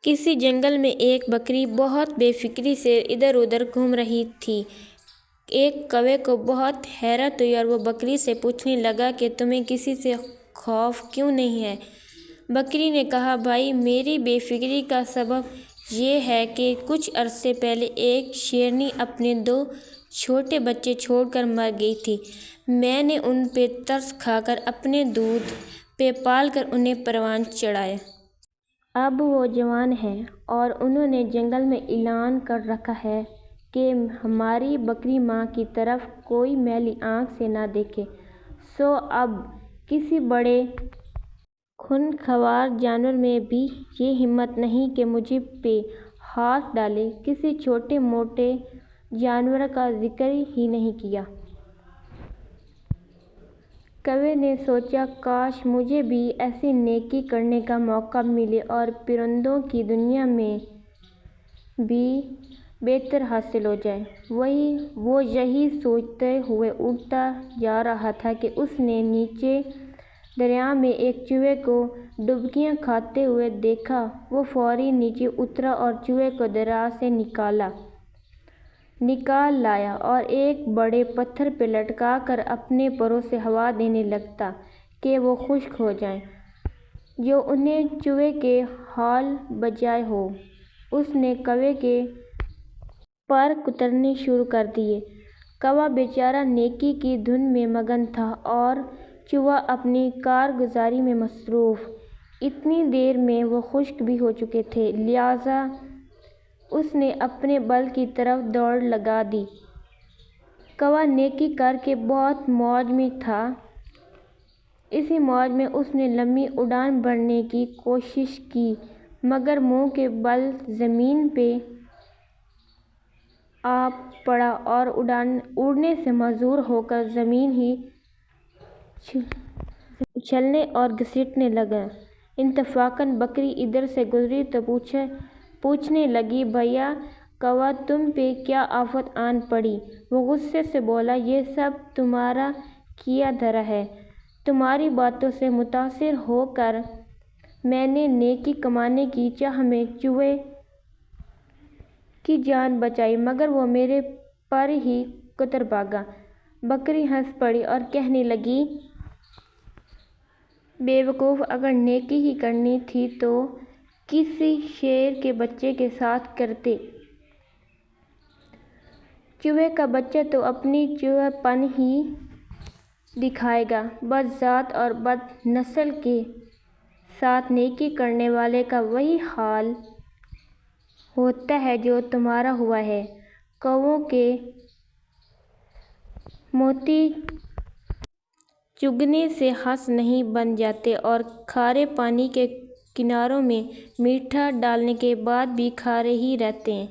کسی جنگل میں ایک بکری بہت بے فکری سے ادھر ادھر گھوم رہی تھی۔ ایک کوے کو بہت حیرت ہوئی اور وہ بکری سے پوچھنے لگا کہ تمہیں کسی سے خوف کیوں نہیں ہے؟ بکری نے کہا، بھائی، میری بے فکری کا سبب یہ ہے کہ کچھ عرصے پہلے ایک شیرنی اپنے 2 چھوٹے بچے چھوڑ کر مر گئی تھی۔ میں نے ان پہ ترس کھا کر اپنے دودھ پہ پال کر انہیں پروان چڑھایا۔ اب وہ جوان ہیں اور انہوں نے جنگل میں اعلان کر رکھا ہے کہ ہماری بکری ماں کی طرف کوئی میلی آنکھ سے نہ دیکھے۔ سو اب کسی بڑے خونخوار جانور میں بھی یہ ہمت نہیں کہ مجھ پہ ہاتھ ڈالے۔ کسی چھوٹے موٹے جانور کا ذکر ہی نہیں کیا۔ کوے نے سوچا، کاش مجھے بھی ایسی نیکی کرنے کا موقع ملے اور پرندوں کی دنیا میں بھی بہتری حاصل ہو جائے۔ وہ یہی سوچتے ہوئے اڑتا جا رہا تھا کہ اس نے نیچے دریا میں ایک چوہے کو ڈبکیاں کھاتے ہوئے دیکھا۔ وہ فوراً نیچے اترا اور چوہے کو دریا سے نکال لایا اور ایک بڑے پتھر پہ لٹکا کر اپنے پروں سے ہوا دینے لگا کہ وہ خشک ہو جائے۔ جو انہیں چوہے کے حال بجائے ہو، اس نے کوے کے پر کترنے شروع کر دیے۔ کوا بیچارہ نیکی کی دھن میں مگن تھا اور چوہا اپنی کارگزاری میں مصروف۔ اتنی دیر میں وہ خشک بھی ہو چکے تھے، لہٰذا اس نے اپنے بل کی طرف دوڑ لگا دی۔ کوا نیکی کر کے بہت موج میں تھا۔ اسی موج میں اس نے لمبی اڑان بھرنے کی کوشش کی، مگر منہ کے بل زمین پہ آ پڑا اور اڑنے سے معذور ہو کر زمین ہی اچھلنے اور گھسیٹنے لگا۔ اتفاقاً بکری ادھر سے گزری تو پوچھنے لگی، بھیا کوا، تم پہ کیا آفت آن پڑی؟ وہ غصے سے بولا، یہ سب تمہارا کیا دھرا ہے۔ تمہاری باتوں سے متاثر ہو کر میں نے نیکی کمانے کی چاہ میں چوہے کی جان بچائی، مگر وہ میرے پر ہی کتر بھاگا۔ بکری ہنس پڑی اور کہنے لگی، بے وقوف، اگر نیکی ہی کرنی تھی تو کسی شیر کے بچے کے ساتھ کرتے۔ چوہے کا بچہ تو اپنی چوہا پن ہی دکھائے گا۔ بد ذات اور بد نسل کے ساتھ نیکی کرنے والے کا وہی حال ہوتا ہے جو تمہارا ہوا ہے۔ کووں کے موتی چگنے سے ہنس نہیں بن جاتے اور کھارے پانی کے کناروں میں میٹھا ڈالنے کے بعد بھی کھارے ہی رہتے ہیں۔